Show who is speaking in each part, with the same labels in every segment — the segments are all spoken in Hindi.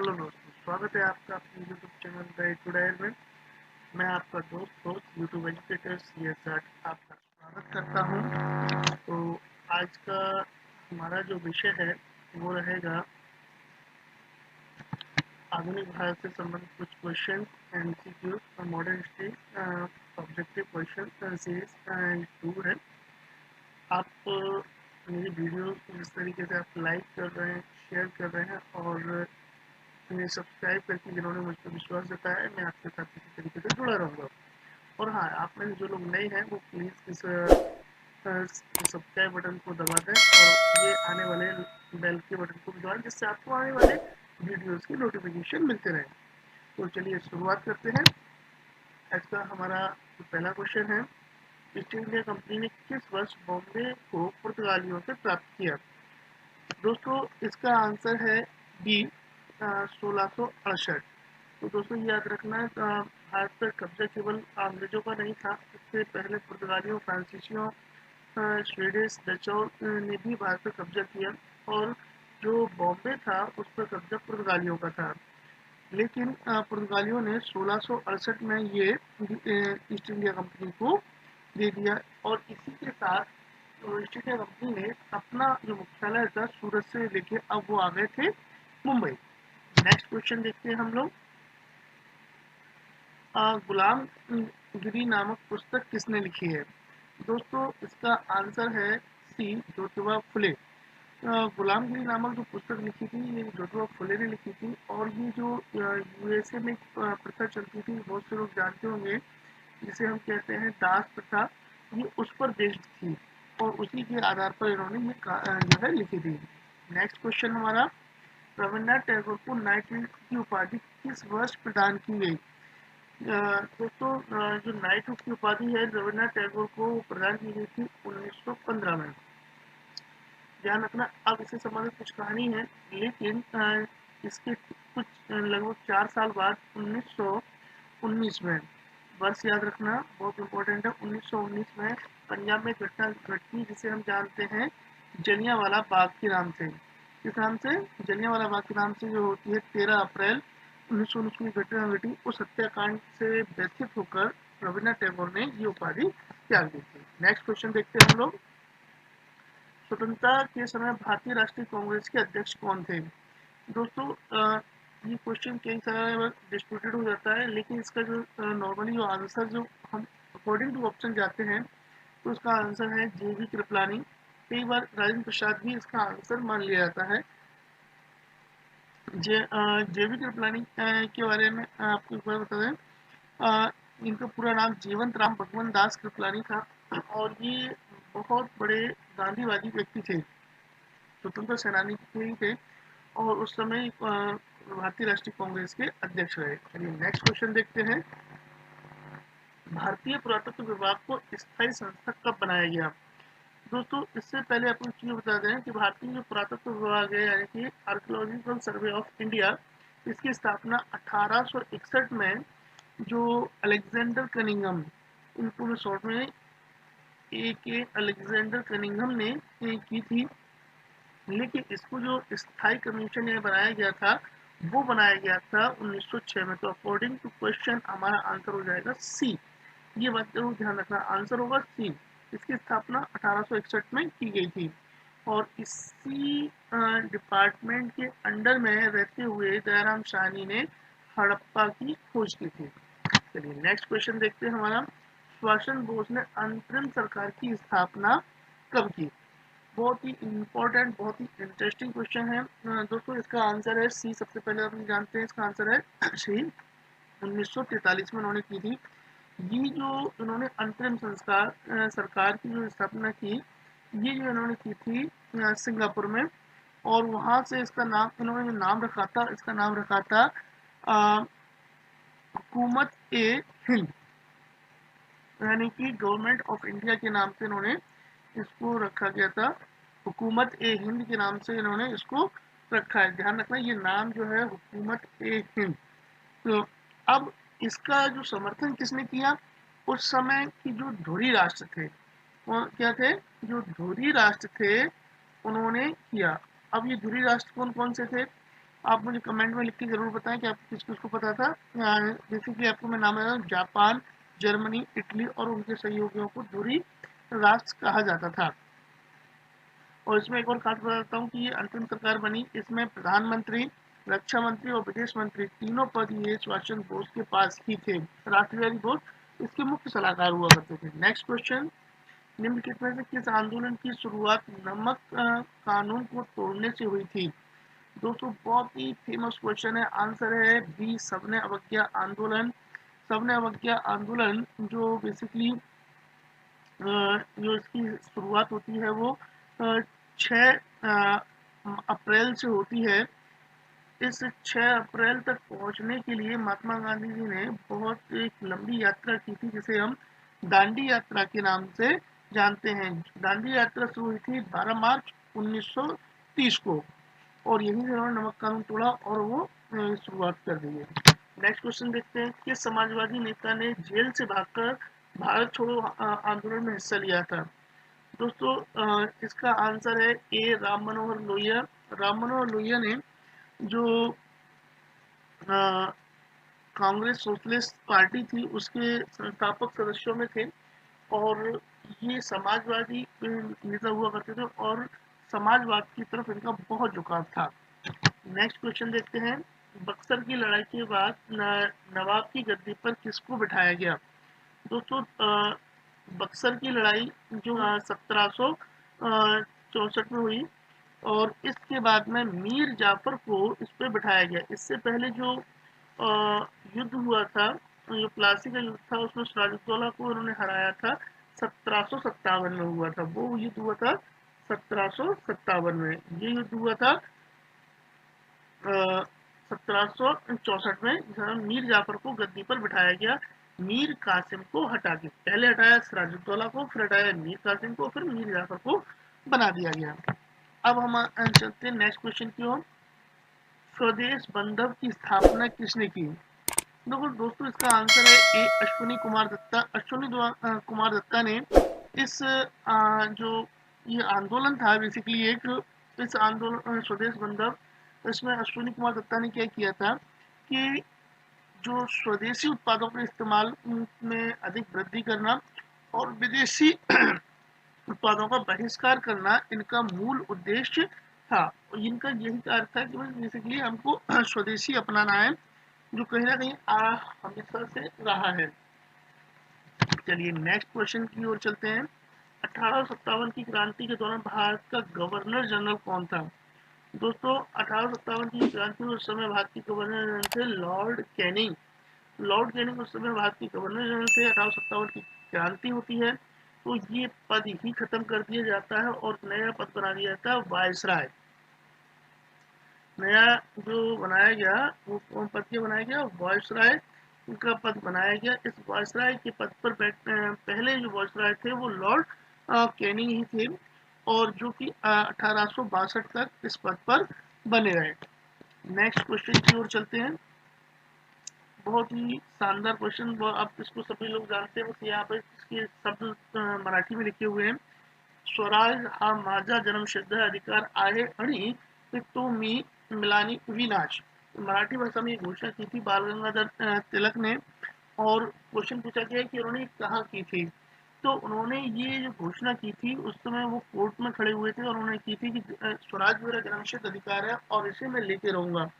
Speaker 1: हेलो दोस्तों, स्वागत है आपका अपने YouTube channel guide to dial में। मैं आपका दोस्त यूट्यूब एजुकेटर CSR आपका स्वागत करता हूं। तो आज का हमारा जो विषय है वो रहेगा आधुनिक भारत से संबंधित कुछ क्वेश्चन MCQ और modern history objective question series 2 है। आप मेरी वीडियो जिस तरीके से आप लाइक कर रहे हैं, शेयर कर रहे हैं और सब्सक्राइब करके जिन्होंने मुझ पर विश्वास जताया है, मैं आपके साथ इसी तरीके से जुड़ा रहूँगा। और हाँ, आप में जो लोग नए हैं वो प्लीज़ इस सब्सक्राइब बटन को दबा दें और ये आने वाले बेल के बटन को भी दबाएं, जिससे आपको आने वाले वीडियोस की नोटिफिकेशन मिलते रहें। तो चलिए शुरुआत करते हैं। आज का हमारा जो पहला क्वेश्चन है, ईस्ट इंडिया कंपनी ने किस वर्ष बॉम्बे को पुर्तगालियों से प्राप्त किया? दोस्तों इसका आंसर है बी 1668। तो दोस्तों याद रखना, भारत पर कब्जा केवल अंग्रेजों का नहीं था। इससे पहले पुर्तगालियों, फ्रांसीसियों, स्वीडिश, डचों ने भी भारत पर कब्जा किया और जो बॉम्बे था उस पर कब्जा पुर्तगालियों का था। लेकिन पुर्तगालियों ने 1668 में ये ईस्ट इंडिया कंपनी को दे दिया और इसी के साथ ईस्ट इंडिया कंपनी ने अपना जो मुख्यालय था सूरत से लेके अब वो आ गए थे मुंबई। नेक्स्ट क्वेश्चन देखते हैं हम लोग। गुलाम गिरी नामक पुस्तक किसने लिखी है? दोस्तों इसका आंसर है सी, ज्योतिबा फुले। गुलाम गिरी नामक जो पुस्तक लिखी थी ये ज्योतिबा फुले ने लिखी थी और ये जो USA में प्रथा चलती थी, बहुत से लोग जानते होंगे, जिसे हम कहते हैं दास प्रथा, ये उस पर बेस्ड थी और उसी के आधार पर इन्होंने ये जो है लिखी थी। नेक्स्ट क्वेश्चन हमारा, रविन्द्रनाथ टैगोर को नाइट की उपाधि किस वर्ष प्रदान की गई? दोस्तों जो नाइटहुड की उपाधि है रविन्द्रनाथ टैगोर को प्रदान की गई थी 1915 में। ध्यान रखना, अब इससे संबंधित कुछ कहानी है, लेकिन इसके कुछ लगभग 4 साल बाद 1919 में, वर्ष याद रखना बहुत इम्पोर्टेंट है, 1919 में पंजाब में घटना घटी जिसे हम जानते हैं जलियांवाला बाग के नाम से। किस नाम से? जलियांवाला बाग के नाम से, जो होती है 13 अप्रैल 1919 की घटना घटी। उस हत्याकांड से व्यथित होकर रविन्द्रनाथ टैगोर ने ये उपाधि त्याग दी थी। नेक्स्ट क्वेश्चन देखते हैं हम लोग। स्वतंत्रता के समय भारतीय राष्ट्रीय कांग्रेस के अध्यक्ष कौन थे? दोस्तों ये क्वेश्चन कई सारे बार डिस्प्यूटेड हो जाता है, लेकिन इसका जो नॉर्मली जो आंसर जो हम अकॉर्डिंग टू ऑप्शन जाते हैं तो उसका आंसर है JV कृपलानी। कई बार राजेंद्र प्रसाद भी इसका आंसर मान लिया जाता है। JV कृपलानी के बारे में आपको एक बार बता दें, इनका पूरा नाम जीवंत राम भगवान दास कृपलानी था और ये बहुत बड़े गांधीवादी व्यक्ति थे, स्वतंत्र सेनानी ही थे और उस समय भारतीय राष्ट्रीय कांग्रेस के अध्यक्ष रहे। चलिए नेक्स्ट क्वेश्चन देखते हैं। भारतीय पुरातत्व विभाग को स्थायी संस्था कब बनाया गया? दोस्तों इससे पहले आपको चीज बता दें कि भारतीय जो पुरातत्व विभाग है यानी कि आर्कियोलॉजिकल सर्वे ऑफ इंडिया, इसकी स्थापना 1861 में जो अलेक्जेंडर कनिंघम, इनको शॉर्ट में अलेक्जेंडर कनिंघम ने की थी। लेकिन इसको जो स्थायी कमीशन ये बनाया गया था वो बनाया गया था 1906 में। तो अकॉर्डिंग टू क्वेश्चन हमारा आंसर हो जाएगा सी। ये बात जरूर ध्यान रखना, आंसर होगा सी। इसकी स्थापना 1861 में की गई थी और इसी डिपार्टमेंट के अंडर में रहते हुए दयाराम साहनी ने हड़प्पा की खोज की थी। चलिए नेक्स्ट क्वेश्चन देखते हैं हमारा। सुभाष चंद्र बोस ने अंतरिम सरकार की स्थापना कब की? बहुत ही इम्पोर्टेंट, बहुत ही इंटरेस्टिंग क्वेश्चन है दोस्तों। इसका आंसर है सी। सबसे पहले आप जानते हैं इसका आंसर है सी, 1943 में उन्होंने की थी। ये जो इन्होंने अंतरिम संस्कार सरकार की जो स्थापना की, ये जो इन्होंने की थी सिंगापुर में, और वहां से इसका नाम इन्होंने जो नाम रखा था, इसका नाम रखा था हुकूमत ए हिंद, यानी कि गवर्नमेंट ऑफ इंडिया के नाम से इन्होंने इसको रखा गया था। हुकूमत ए हिंद के नाम से इन्होंने इसको रखा है। ध्यान रखना ये नाम जो है हुकूमत ए हिंद। तो अब इसका जो समर्थन किसने किया? उस समय की जो धुरी राष्ट्र थे, वो क्या थे? जो धुरी राष्ट्र थे उन्होंने किया। अब ये धुरी राष्ट्र कौन कौन से थे? आप मुझे कमेंट में लिख के जरूर बताएं कि आपको किस किस को पता था। जैसे कि आपको मैं नाम है, जापान, जर्मनी, इटली और उनके सहयोगियों को ध्रुवीय राष्ट्र कहा जाता था। और इसमें एक और खास बताता हूँ कि ये अंतरिम सरकार बनी, इसमें प्रधानमंत्री, रक्षा मंत्री और विदेश मंत्री तीनों पद ये सुभाष चंद्र बोस के पास ही थे। राष्ट्र बिहारी बोस इसके मुख्य सलाहकार हुआ करते थे। नेक्स्ट क्वेश्चन, निम्नलिखित में से किस आंदोलन की शुरुआत नमक कानून को तोड़ने से हुई थी? दोस्तों बहुत ही फेमस क्वेश्चन है, आंसर है बी, सबने अवज्ञा आंदोलन। सबने अवज्ञा आंदोलन जो बेसिकली जो इसकी शुरुआत होती है वो 6 अप्रैल से होती है। इस 6 अप्रैल तक पहुंचने के लिए महात्मा गांधी जी ने बहुत एक लंबी यात्रा की थी, जिसे हम दांडी यात्रा के नाम से जानते हैं। दांडी यात्रा शुरू हुई थी 12 मार्च 1930 को, और यहीं से उन्होंने नमक कानून तोड़ा और वो शुरुआत कर दी है। नेक्स्ट क्वेश्चन देखते हैं, किस समाजवादी नेता ने जेल से भागकर भारत छोड़ो आंदोलन में हिस्सा लिया था? दोस्तों इसका आंसर है ए, राम मनोहर लोहिया। राम मनोहर लोहिया ने जो कांग्रेस सोशलिस्ट पार्टी थी उसके संस्थापक सदस्यों में थे, और ये समाजवादी नेता हुआ करते थे और समाजवाद की तरफ इनका बहुत झुकाव था। नेक्स्ट क्वेश्चन देखते हैं, बक्सर की लड़ाई के बाद नवाब की गद्दी पर किसको बिठाया गया? दोस्तों बक्सर की लड़ाई जो 1764 में हुई, और इसके बाद में मीर जाफर को इस पे बिठाया गया। इससे पहले जो युद्ध हुआ था, जो प्लासी का युद्ध था, उसमें सिराजुद्दौला को उन्होंने हराया था। 1757 में हुआ था वो युद्ध, हुआ था 1757 में। ये युद्ध हुआ था 1764 में, जहाँ मीर जाफर को गद्दी पर बिठाया गया मीर कासिम को हटा के। पहले हटाया सिराजुद्दौला को, फिर हटाया मीर कासिम को, फिर मीर जाफर को बना दिया गया। अब हम चलते हैं नेक्स्ट क्वेश्चन की ओर, स्वदेश बंधव की स्थापना किसने की? देखो दोस्तों इसका आंसर है ए, अश्विनी कुमार दत्ता। अश्विनी कुमार दत्ता ने इस जो ये आंदोलन था बेसिकली एक, इस आंदोलन स्वदेश बंधव, इसमें अश्विनी कुमार दत्ता ने क्या किया था कि जो स्वदेशी उत्पादों के इस्तेमाल में अधिक वृद्धि करना और विदेशी उत्पादों का बहिष्कार करना इनका मूल उद्देश्य था। इनका यही कार्य था कि बेसिकली हमको स्वदेशी अपनाना है, जो कहीं ना कहीं हमेशा से रहा है। चलिए नेक्स्ट क्वेश्चन की ओर चलते हैं, 1857 की क्रांति के दौरान भारत का गवर्नर जनरल कौन था? दोस्तों 1857 की क्रांति में उस समय भारत के गवर्नर जनरल थे लॉर्ड कैनिंग। लॉर्ड कैनिंग उस समय भारत के गवर्नर जनरल थे। 1857 की क्रांति होती है तो ये पद ही खत्म कर दिया जाता है और नया पद बना दिया जाता है वायसराय। नया जो बनाया गया वो कौन पद के बनाया गया? वायसराय का पद बनाया गया। इस वायसराय के पद पर पहले जो वायसराय थे वो लॉर्ड कैनिंग ही थे, और जो कि 1862 तक इस पद पर बने रहे। नेक्स्ट क्वेश्चन की ओर चलते हैं, बहुत ही शानदार क्वेश्चन, आप इसको सभी लोग जानते हैं, बस यहाँ पर इसके शब्द मराठी में लिखे हुए हैं। स्वराज हा माझा जन्मसिद्ध अधिकार आहे आणि तो मी मिलानी विनाश। मराठी भाषा में घोषणा की थी बाल गंगाधर तिलक ने, और क्वेश्चन पूछा गया कि उन्होंने कहाँ की थी? तो उन्होंने ये जो घोषणा की थी उस समय वो कोर्ट में खड़े हुए थे और उन्होंने की थी कि स्वराज मेरा जन्मसिद्ध अधिकार है और इसे मैं लेके रहूंगा।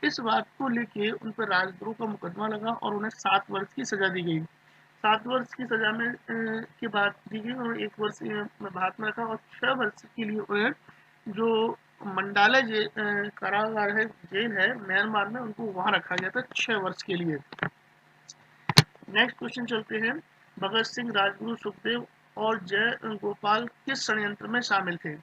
Speaker 1: इस बात को लेके उन पर राजद्रोह का मुकदमा लगा और उन्हें 7 वर्ष की सजा दी गई। 7 वर्ष की सजा में के बाद दी गई, उन्होंने 1 वर्ष में भारत में रखा और 6 वर्ष के लिए उन्हें जो मंडाला कारागार है, जेल है म्यांमार में, उनको वहां रखा गया था 6 वर्ष के लिए। नेक्स्ट क्वेश्चन चलते हैं, भगत सिंह, राजगुरु, सुखदेव और जय गोपाल किस षड्यंत्र में शामिल थे?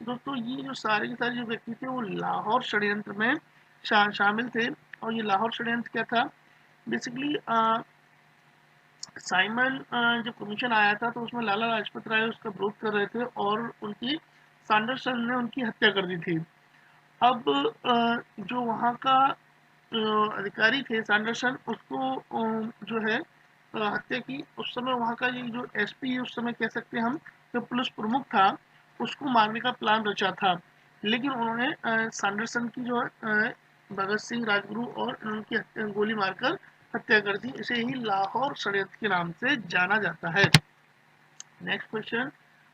Speaker 1: दोस्तों ये जो सारे के सारे जो व्यक्ति थे वो लाहौर षड्यंत्र में शामिल थे। और ये लाहौर षड्यंत्र क्या था? बेसिकली साइमन जब कमीशन आया था तो उसमें लाला लाजपत राय उसका विरोध कर रहे थे और उनकी सैंडरसन ने उनकी हत्या कर दी थी। अब जो वहाँ का अधिकारी थे सैंडरसन, उसको जो है हत्या की। उस समय वहाँ का ये जो एसपी उस समय कह सकते हैं हम, जो पुलिस प्रमुख था, उसको मारने का प्लान रचा था। लेकिन उन्होंने सैंडरसन की जो भगत सिंह, राजगुरु और उनकी गोली मारकर हत्या कर दी। इसे ही लाहौर षड्यंत्र के नाम से जाना जाता है। नेक्स्ट क्वेश्चन,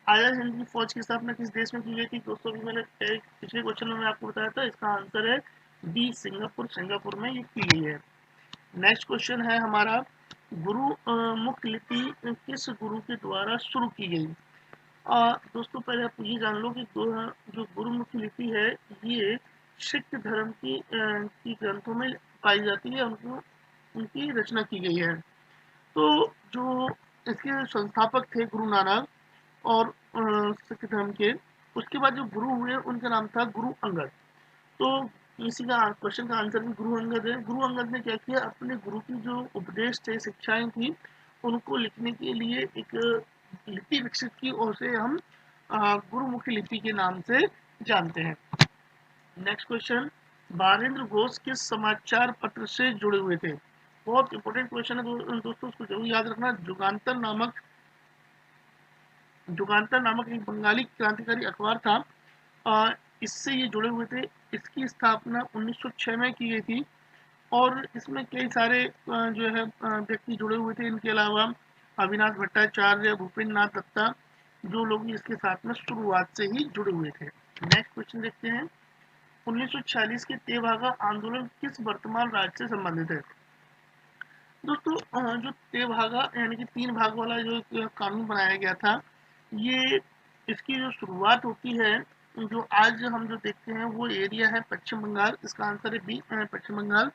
Speaker 1: आजाद हिंद की फौज की स्थापना किस देश में की गई थी? दोस्तों भी मैंने पिछले क्वेश्चन में आपको बताया था, इसका आंसर है बी, सिंगापुर। सिंगापुर में ये की गई है। नेक्स्ट क्वेश्चन है हमारा, गुरु मुख लिपि किस गुरु के द्वारा शुरू की गई? दोस्तों पहले आप ये जान लो कि जो गुरुमुखी लिपि है ये सिख धर्म की ग्रंथों में पाई जाती है, उनकी रचना की गई है। तो जो इसके संस्थापक थे गुरु नानक और सिख धर्म के, उसके बाद जो गुरु हुए उनका नाम था गुरु अंगद। तो इसी का क्वेश्चन का आंसर भी गुरु अंगद है। गुरु अंगद ने क्या किया, अपने गुरु की जो उपदेश थे, शिक्षाएं थी, उनको लिखने के लिए एक लिपि विकसित की और उसे हम गुरुमुखी लिपि के नाम से जानते हैं। नेक्स्ट क्वेश्चन, बारेंद्र घोष किस समाचार पत्र से जुड़े हुए थे? बहुत इंपॉर्टेंट क्वेश्चन है दोस्तों, उसको जरूर याद रखना। जुगांतर नामक एक बंगाली क्रांतिकारी अखबार था, इससे ये जुड़े हुए थे। इसकी स्थापना 1906 में की गई थी और इसमें कई सारे जो है व्यक्ति जुड़े हुए थे। इनके अलावा अविनाश भट्टाचार्य, भूपेन्द्र नाथ दत्ता, जो लोग इसके साथ में शुरुआत से ही जुड़े हुए थे। नेक्स्ट क्वेश्चन देखते हैं, 1946 के तेभागा आंदोलन किस वर्तमान राज्य से संबंधित है? दोस्तों जो तेभागा यानी कि 3 भाग वाला जो कानून बनाया गया था, ये इसकी जो शुरुआत होती है, जो आज हम जो देखते हैं वो एरिया है पश्चिम बंगाल। इसका आंसर है बी, पश्चिम बंगाल।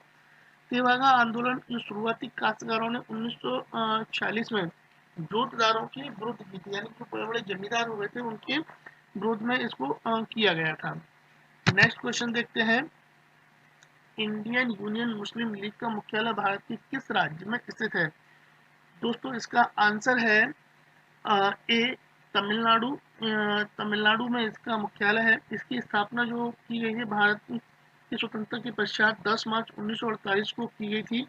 Speaker 1: तेभागा आंदोलन की शुरुआती काश्तकारों ने 1946 में जोतदारों के विरुद्ध की थी, यानी जो बड़े बड़े जमींदार हुए थे उनके विरोध में इसको किया गया था। नेक्स्ट क्वेश्चन देखते हैं, इंडियन यूनियन मुस्लिम लीग का मुख्यालय भारत के किस राज्य में स्थित है? दोस्तों इसका आंसर है ए, तमिलनाडु। तमिलनाडु में इसका मुख्यालय है। इसकी स्थापना जो की गई है भारत की स्वतंत्रता के पश्चात 10 मार्च 1948 को की गई थी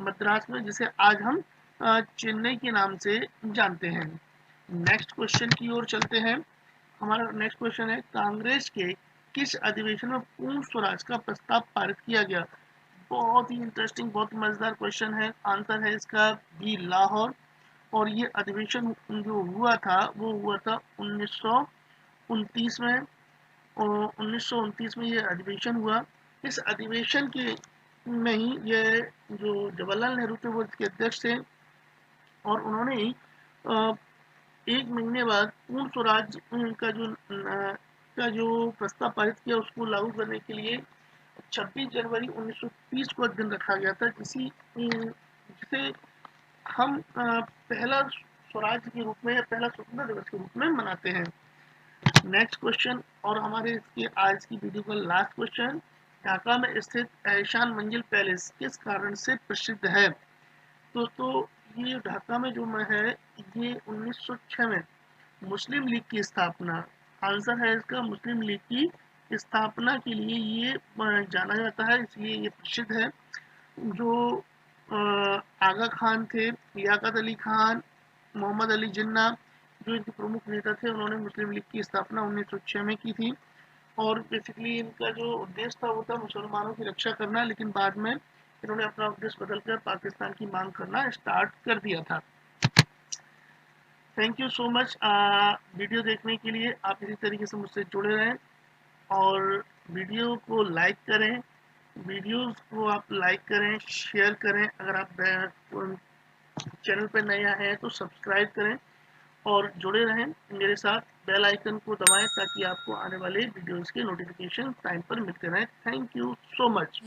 Speaker 1: मद्रास में, जिसे आज हम चेन्नई के नाम से जानते हैं। नेक्स्ट क्वेश्चन की ओर चलते हैं। हमारा नेक्स्ट क्वेश्चन है, कांग्रेस के किस अधिवेशन में पूर्ण स्वराज का प्रस्ताव पारित किया गया? बहुत ही इंटरेस्टिंग, बहुत मजेदार क्वेश्चन है। आंसर है इसका बी, लाहौर। और ये अधिवेशन जो हुआ था वो हुआ था 1929 में। और 1929 में ये अधिवेशन हुआ। इस अधिवेशन के में ही ये जो जवाहरलाल नेहरू थे वो इसके अध्यक्ष थे और उन्होंने ही 1 महीने बाद पूर्ण स्वराज का जो प्रस्ताव पारित किया, उसको लागू करने के लिए 26 जनवरी 1930 को दिन रखा गया था, जिसे हम पहला स्वराज के रूप में या पहला स्वतंत्रता दिवस के रूप में मनाते हैं। नेक्स्ट क्वेश्चन और हमारे इसके आज की वीडियो का लास्ट क्वेश्चन, ढाका में स्थित एहसान मंजिल पैलेस किस कारण से प्रसिद्ध है? दोस्तों ये ढाका में जो है ये 1906 में मुस्लिम लीग की स्थापना, आंसर है इसका मुस्लिम लीग की स्थापना के लिए ये जाना जाता है, इसलिए ये प्रसिद्ध है। जो आगा खान थे, लियाकत अली खान, मोहम्मद अली जिन्ना, जो इनके प्रमुख नेता थे, उन्होंने मुस्लिम लीग की स्थापना 1906 में की थी। और बेसिकली इनका जो उद्देश्य था वो था मुसलमानों की रक्षा करना, लेकिन बाद में इन्होंने अपना उद्देश्य बदलकर पाकिस्तान की मांग करना स्टार्ट कर दिया था। Thank you so much video देखने के लिए। आप इसी तरीके से मुझसे जुड़े रहें और वीडियो को लाइक करें, वीडियोस को आप लाइक करें, शेयर करें। अगर आप चैनल पर नया हैं तो सब्सक्राइब करें और जुड़े रहें मेरे साथ। बेल आइकन को दबाएं ताकि आपको आने वाले वीडियोस के नोटिफिकेशन टाइम पर मिलते रहें। Thank you so much.